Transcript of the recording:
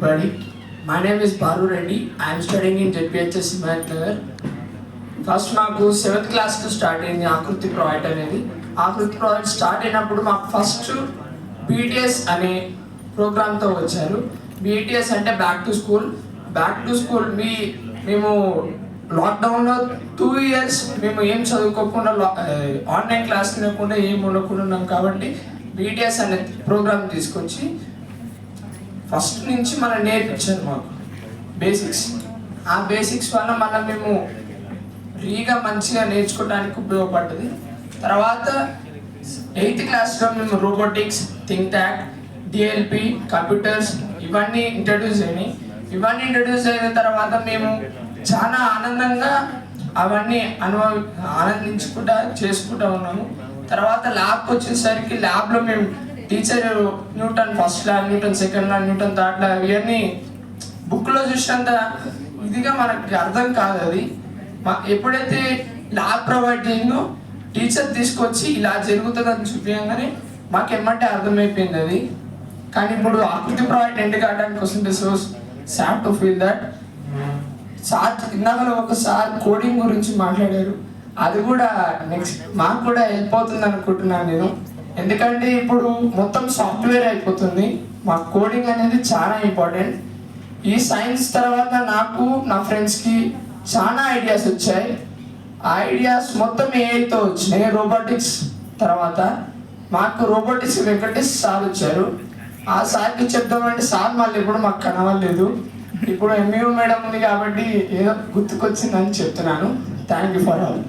everybody. My name is Baru Reddy. I am studying in JPHS Himayatnagar. First నాకు 7th క్లాస్లో start అయింది ఆకృతి project అనేది. ఆకృతి ప్రాజెక్ట్ స్టార్ట్ అయినప్పుడు మాకు ఫస్ట్ బీటీఎస్ అనే ప్రోగ్రామ్తో వచ్చారు. బీటీఎస్ అంటే బ్యాక్ టు స్కూల్. మేము లాక్డౌన్లో 2 years మేము ఏం చదువుకోకుండా ఆన్లైన్ క్లాస్ తినకుండా ఏం ఉండకుండా ఉన్నాం కాబట్టి బీటీఎస్ అనే ప్రోగ్రామ్ తీసుకొచ్చి ఫస్ట్ నుంచి మనం నేర్పించారు మాకు బేసిక్స్. ఆ బేసిక్స్ వల్ల మనం మేము ఫ్రీగా మంచిగా నేర్చుకోవడానికి ఉపయోగపడ్డది. తర్వాత 8th క్లాస్లో మేము రోబోటిక్స్, థింక్ ట్యాక్, డిఎల్పి, కంప్యూటర్స్ ఇవన్నీ ఇంట్రడ్యూస్ అయిన తర్వాత మేము చాలా ఆనందంగా అవన్నీ ఆనందించుకుంటా చేసుకుంటూ ఉన్నాము. తర్వాత ల్యాబ్కి వచ్చేసరికి ల్యాబ్లో మేము teacher Newton first law, Newton second law, Newton third law ఇవన్నీ బుక్లో చూసినంత ఇదిగా మనకి అర్థం కాదు. అది ఎప్పుడైతే ల్యాబ్ ప్రొవైడ్ చేయిందో టీచర్ తీసుకొచ్చి ఇలా జరుగుతుందని చూపించగానే మాకు ఏమంటే అర్థమైపోయింది అది. కానీ ఇప్పుడు ఆకృతి ప్రాజెక్ట్ ఎండ్ కావడానికి వస్తుంటే so sad to feel that. ఇందాక ఒకసారి కోడింగ్ గురించి మాట్లాడారు. అది కూడా నెక్స్ట్ మాకు కూడా హెల్ప్ అవుతుంది అనుకుంటున్నాను నేను. ఎందుకంటే ఇప్పుడు మొత్తం సాఫ్ట్వేర్ అయిపోతుంది. మాకు కోడింగ్ అనేది చాలా ఇంపార్టెంట్. ఈ సైన్స్ తర్వాత నాకు నా ఫ్రెండ్స్కి చాలా ఐడియాస్ వచ్చాయి. ఆ ఐడియాస్ మొత్తం ఏఐతో వచ్చినాయి. రోబోటిక్స్ తర్వాత మాకు రోబోటిక్స్ వెంకటేష్ సార్ వచ్చారు. ఆ సార్కి చెప్దామంటే సార్ మళ్ళీ ఇప్పుడు మాకు కనవలేదు. ఇప్పుడు ఎంఈఓ మేడం ఉంది కాబట్టి ఏదో గుర్తుకొచ్చిందని చెప్తున్నాను. Thank you for all.